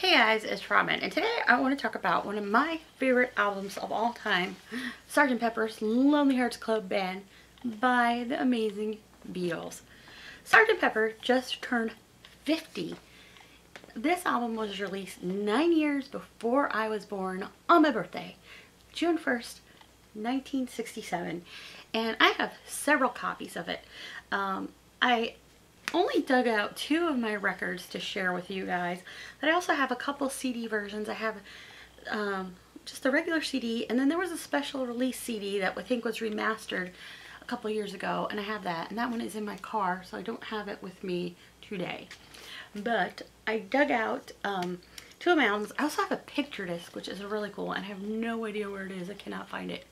Hey guys, it's Robin, and today I want to talk about one of my favorite albums of all time, Sgt. Pepper's Lonely Hearts Club Band by the amazing Beatles. Sgt. Pepper just turned 50. This album was released 9 years before I was born on my birthday, June 1st, 1967, and I have several copies of it. I only dug out 2 of my records to share with you guys, but I also have a couple CD versions. I have just a regular CD, and then there was a special release CD that I think was remastered a couple years ago, and I have that, and that one is in my car, so I don't have it with me today. But I dug out 2 of my albums. I also have a picture disc, which is really cool, and I have no idea where it is. I cannot find it.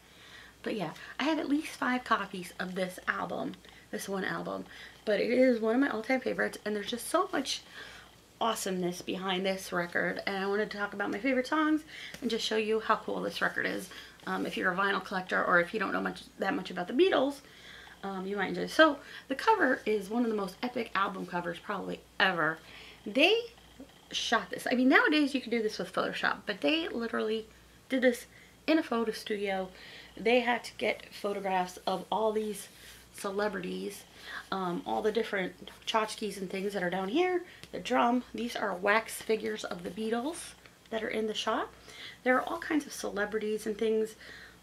But yeah, I have at least 5 copies of this album, this one album, but it is one of my all-time favorites, and there's just so much awesomeness behind this record, and I wanted to talk about my favorite songs and just show you how cool this record is. If you're a vinyl collector, or if you don't know that much about the Beatles, you might enjoy it. So the cover is one of the most epic album covers probably ever. They shot this. I mean, nowadays you can do this with Photoshop, but they literally did this in a photo studio. They had to get photographs of all these celebrities, all the different tchotchkes and things that are down here, the drum. These are wax figures of the Beatles that are in the shot. There are all kinds of celebrities and things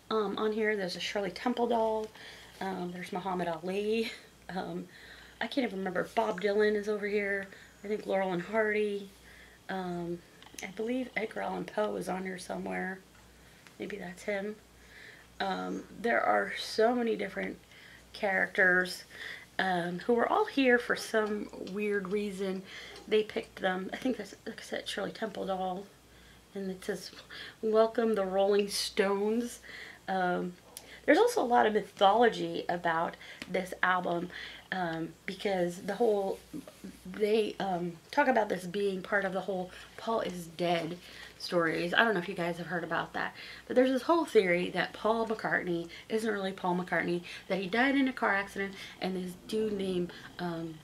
on here. There's a Shirley Temple doll. There's Muhammad Ali. I can't even remember. Bob Dylan is over here. I think Laurel and Hardy. I believe Edgar Allan Poe is on here somewhere. Maybe that's him. There are so many different characters who were all here for some weird reason. They picked them. I think that's, like I said, Shirley Temple doll, and it says "Welcome the Rolling Stones." There's also a lot of mythology about this album, because they talk about this being part of the whole Paul is dead stories. I don't know if you guys have heard about that, but there's this whole theory that Paul McCartney isn't really Paul McCartney, that he died in a car accident, and this dude named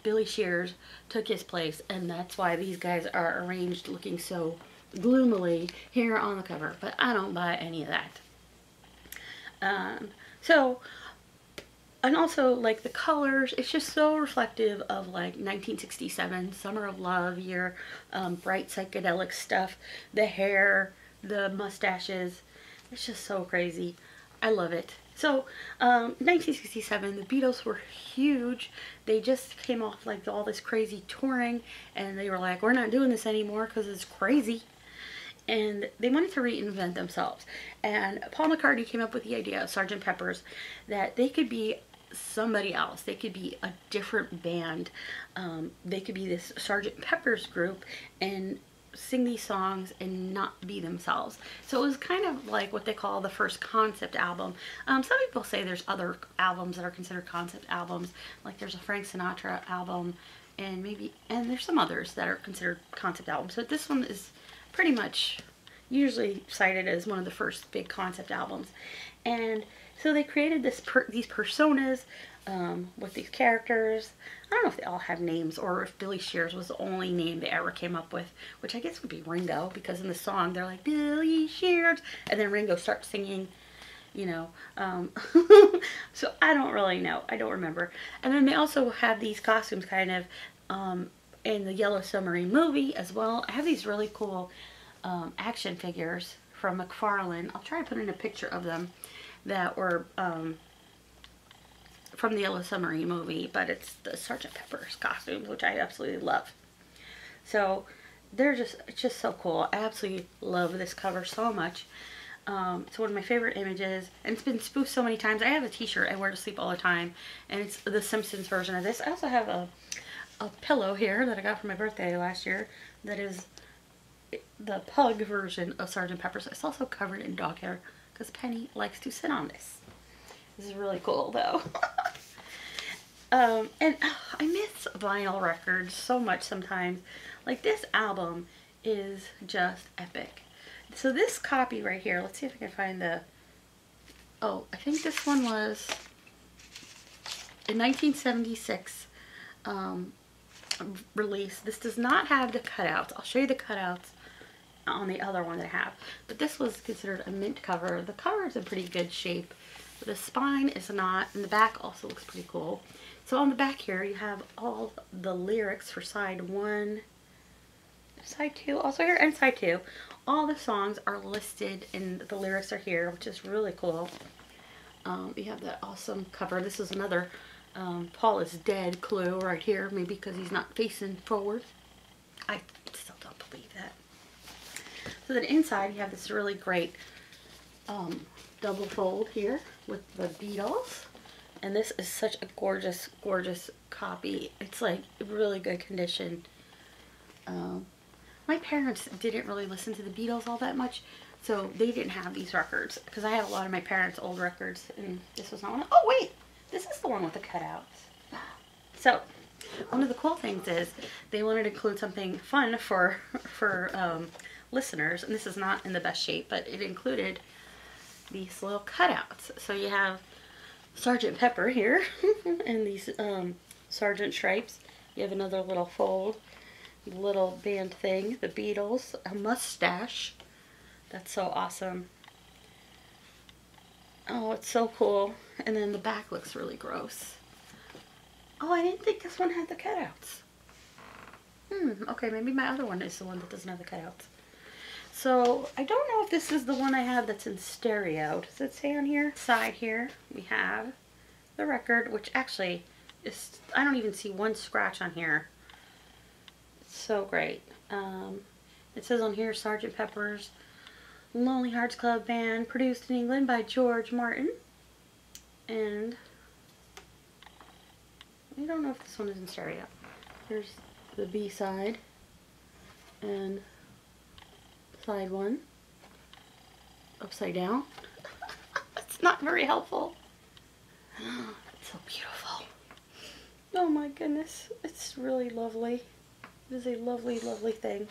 Billy Shears took his place, and that's why these guys are arranged looking so gloomily here on the cover. But I don't buy any of that. And also, like, the colors, it's just so reflective of, like, 1967, Summer of Love year, bright psychedelic stuff, the hair, the mustaches. It's just so crazy. I love it. So, 1967, the Beatles were huge. They just came off, like, all this crazy touring, and they were like, we're not doing this anymore because it's crazy. And they wanted to reinvent themselves. And Paul McCartney came up with the idea of Sgt. Pepper's, that they could be somebody else. They could be a different band. They could be this Sgt. Pepper's group and sing these songs and not be themselves. So it was kind of like what they call the first concept album. Some people say there's other albums that are considered concept albums. Like there's a Frank Sinatra album, and there's some others that are considered concept albums. So this one is pretty much usually cited as one of the first big concept albums. And so they created these personas with these characters. I don't know if they all have names, or if Billy Shears was the only name they ever came up with, which I guess would be Ringo, because in the song they're like, Billy Shears, and then Ringo starts singing, you know. So I don't really know. I don't remember. And then they also have these costumes kind of in the Yellow Submarine movie as well. I have these really cool action figures from McFarlane. I'll try to put in a picture of them that were from the Yellow Submarine movie, but it's the Sgt. Pepper's costumes, which I absolutely love. So it's just so cool. I absolutely love this cover so much. It's one of my favorite images, and it's been spoofed so many times. I have a t-shirt I wear to sleep all the time, and it's the Simpsons version of this. I also have a pillow here that I got for my birthday last year that is the pug version of Sgt. Pepper's. It's also covered in dog hair because Penny likes to sit on this. This is really cool though. And I miss vinyl records so much sometimes. Like, this album is just epic. So this copy right here, let's see if I can find I think this one was in 1976 release. This does not have the cutouts. I'll show you the cutouts on the other one that I have. But this was considered a mint cover. The cover is in pretty good shape. The spine is not, and the back also looks pretty cool. So on the back here, you have all the lyrics for side 1, side 2, also here, and side 2. All the songs are listed and the lyrics are here, which is really cool. You have that awesome cover. This is another Paul is dead clue right here, maybe because he's not facing forward. I still don't believe that. So then inside you have this really great double fold here with the Beatles. And this is such a gorgeous, gorgeous copy. It's like really good condition. My parents didn't really listen to the Beatles all that much, so they didn't have these records. Because I have a lot of my parents' old records, and this was not one. Oh wait, this is the one with the cutouts. So one of the cool things is they wanted to include something fun for listeners, and this is not in the best shape, but it included these little cutouts. So you have Sergeant Pepper here and these sergeant stripes. You have another little fold, little band thing, the Beatles, a mustache. That's so awesome. Oh, it's so cool. And then the back looks really gross. Oh, I didn't think this one had the cutouts. Okay, maybe my other one is the one that doesn't have the cutouts. So, I don't know if this is the one I have that's in stereo. Does it say on here? Side here, we have the record, which actually is, I don't even see one scratch on here. It's so great. It says on here, Sgt. Pepper's Lonely Hearts Club Band, produced in England by George Martin. And I don't know if this one is in stereo. Here's the B side and side 1 upside down. It's not very helpful. It's so beautiful. Oh my goodness, it's really lovely. It is a lovely, lovely thing.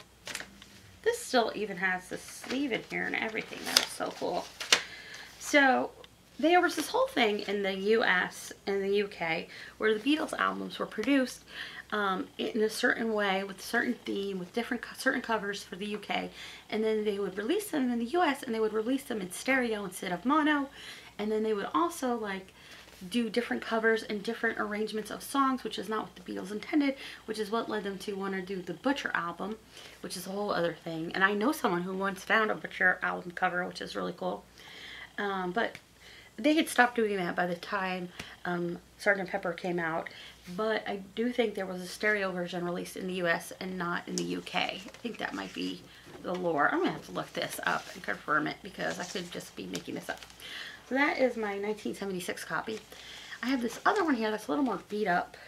This still even has the sleeve in here and everything. That is so cool. So there was this whole thing in the US and the UK where the Beatles albums were produced in a certain way, with a certain theme, with certain covers for the UK, and then they would release them in the US and they would release them in stereo instead of mono, and then they would also like do different covers and different arrangements of songs, which is not what the Beatles intended, which is what led them to want to do the Butcher album, which is a whole other thing. And I know someone who once found a Butcher album cover, which is really cool. But they had stopped doing that by the time Sgt. Pepper came out. But I do think there was a stereo version released in the US and not in the UK. I think that might be the lore. I'm going to have to look this up and confirm it because I could just be making this up. So that is my 1976 copy. I have this other one here that's a little more beat up.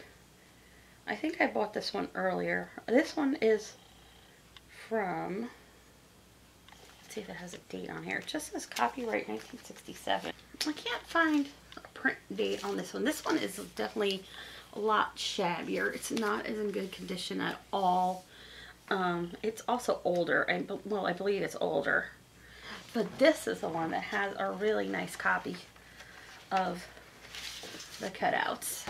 I think I bought this one earlier. This one is from, let's see if it has a date on here. It just says copyright 1967. I can't find a print date on this one. This one is definitely a lot shabbier. It's not as in good condition at all. It's also older. Well, I believe it's older. But this is the one that has a really nice copy of the cutouts.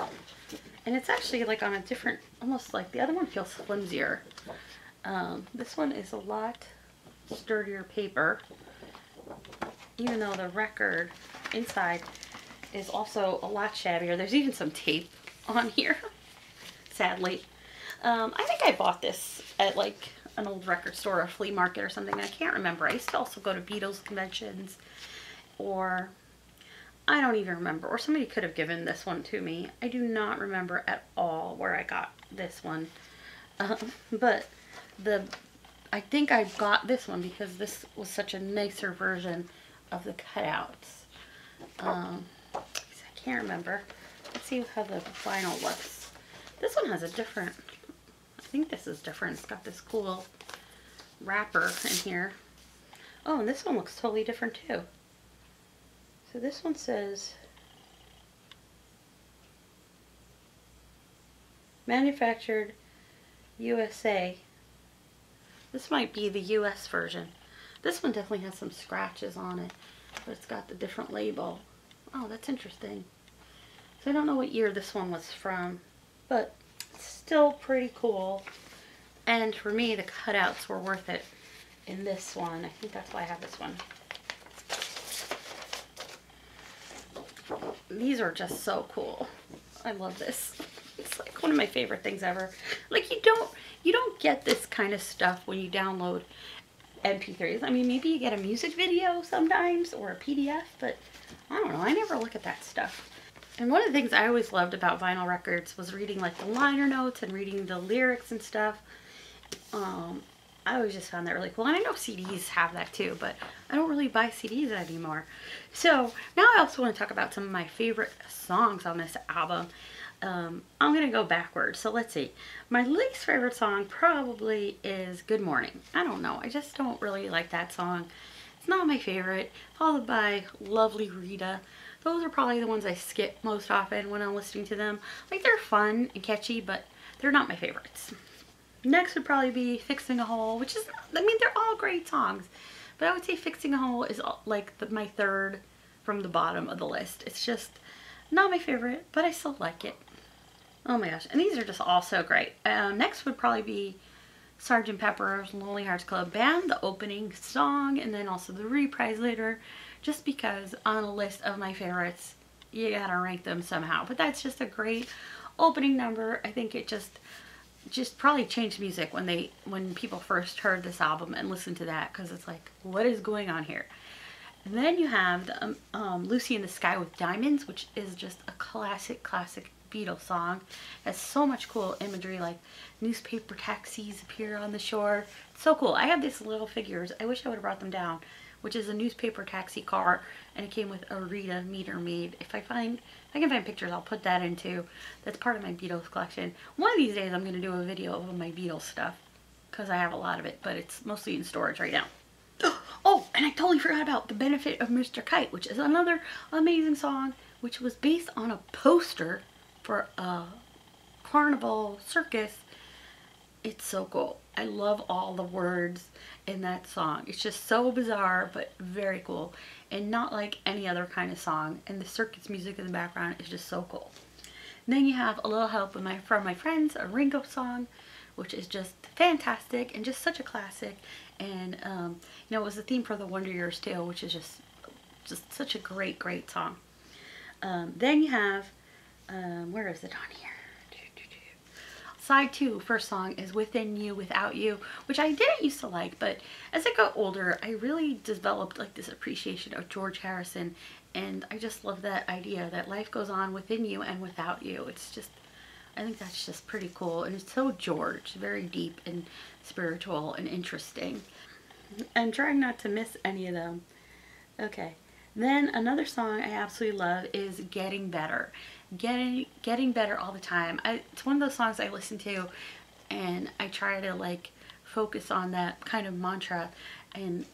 And it's actually like on a different, almost like the other one feels flimsier. This one is a lot sturdier paper, even though the record inside is also a lot shabbier. There's even some tape on here, sadly. I think I bought this at like an old record store, a flea market or something. I can't remember. I used to also go to Beatles conventions, or I don't even remember. Or somebody could have given this one to me. I do not remember at all where I got this one. But I think I got this one because this was such a nicer version of the cutouts. I can't remember. Let's see how the vinyl looks. This one has a different, I think this is different. It's got this cool wrapper in here. Oh, and this one looks totally different too. So this one says manufactured USA. This might be the US version. This one definitely has some scratches on it, but it's got the different label. Oh, that's interesting. So I don't know what year this one was from, but it's still pretty cool. And for me, the cutouts were worth it in this one. I think that's why I have this one. These are just so cool. I love this. It's like one of my favorite things ever. Like you don't get this kind of stuff when you download MP3s. I mean, maybe you get a music video sometimes or a PDF, but I don't know. I never look at that stuff. And one of the things I always loved about vinyl records was reading like the liner notes and reading the lyrics and stuff. I always just found that really cool. And I know CDs have that too, but I don't really buy CDs anymore. So now I also want to talk about some of my favorite songs on this album. I'm going to go backwards. So let's see. My least favorite song probably is Good Morning. I don't know. I just don't really like that song. It's not my favorite. Followed by Lovely Rita. Those are probably the ones I skip most often when I'm listening to them. Like, they're fun and catchy, but they're not my favorites. Next would probably be Fixing a Hole, which is, I mean, they're all great songs. But I would say Fixing a Hole is like my third from the bottom of the list. It's just not my favorite, but I still like it. Oh my gosh, and these are just all so great. Next would probably be Sgt. Pepper's Lonely Hearts Club Band, the opening song, and then also the reprise later, just because on a list of my favorites, you gotta rank them somehow. But that's just a great opening number. I think it just probably changed music when people first heard this album and listened to that, because it's like, what is going on here? And then you have the, Lucy in the Sky with Diamonds, which is just a classic Beatles song. It has so much cool imagery, like newspaper taxis appear on the shore. It's so cool. I have these little figures. I wish I would have brought them down, which is a newspaper taxi car, and it came with a Rita meter maid. If I can find pictures, I'll put that in too. That's part of my Beatles collection. One of these days I'm going to do a video of my Beatles stuff, because I have a lot of it, but it's mostly in storage right now. Oh, and I totally forgot about The Benefit of Mr. Kite, which is another amazing song, which was based on a poster for a carnival circus. It's so cool. I love all the words in that song. It's just so bizarre, but very cool, and not like any other kind of song. And the circus music in the background is just so cool. And then you have A Little Help from My Friends, a Ringo song, which is just fantastic and just such a classic. And you know, it was the theme for The Wonder Years too, which is just such a great song. Then you have where is it on here? Side 2, first song, is Within You, Without You, which I didn't used to like, but as I got older, I really developed like this appreciation of George Harrison, and I just love that idea that life goes on within you and without you. It's just, I think that's just pretty cool, and it's so George, very deep and spiritual and interesting. I'm trying not to miss any of them. Okay, then another song I absolutely love is Getting Better. Getting better all the time. It's one of those songs I listen to and I try to like focus on that kind of mantra, and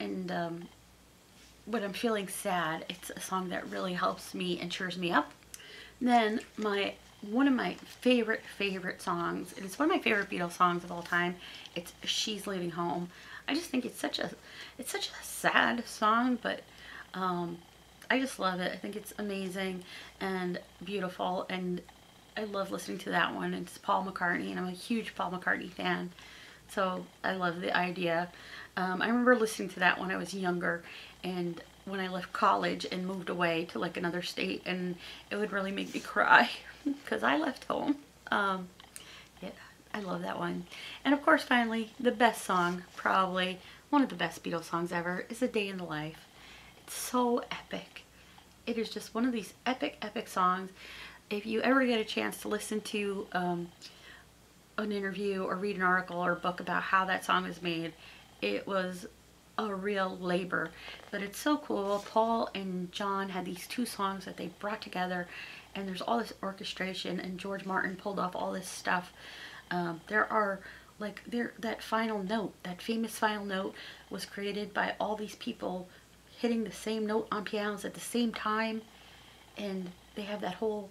when I'm feeling sad, it's a song that really helps me and cheers me up. Then one of my favorite songs, and it's one of my favorite Beatles songs of all time, it's She's Leaving Home. I just think it's such a sad song, but I just love it. I think it's amazing and beautiful, and I love listening to that one. It's Paul McCartney, and I'm a huge Paul McCartney fan, so I love the idea. I remember listening to that when I was younger, and when I left college and moved away to like another state, and it would really make me cry because I left home. Yeah, I love that one. And of course, finally, the best song, probably one of the best Beatles songs ever, is A Day in the Life. It's so epic. It is just one of these epic songs. If you ever get a chance to listen to an interview or read an article or a book about how that song is made, it was a real labor, but it's so cool. Paul and John had these two songs that they brought together, and there's all this orchestration, and George Martin pulled off all this stuff. That final note, that famous final note, was created by all these people hitting the same note on pianos at the same time, and they have that whole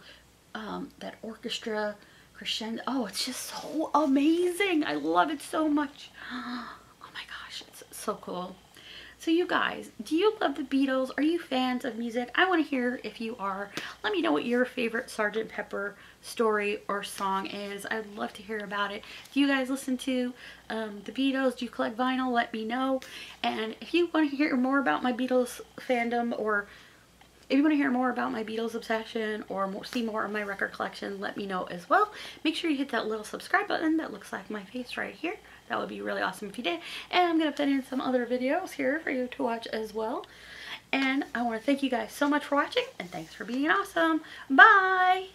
that orchestra crescendo. Oh, it's just so amazing. I love it so much. Oh my gosh, it's so cool. So you guys, do you love the Beatles? Are you fans of music? I want to hear if you are. Let me know what your favorite Sgt. Pepper story or song is. I'd love to hear about it. If you guys listen to the Beatles, do you collect vinyl? Let me know. And if you want to hear more about my Beatles fandom, or if you want to hear more about my Beatles obsession, or see more of my record collection, let me know as well. Make sure you hit that little subscribe button that looks like my face right here. That would be really awesome if you did. And I'm going to put in some other videos here for you to watch as well. And I want to thank you guys so much for watching, and thanks for being awesome. Bye!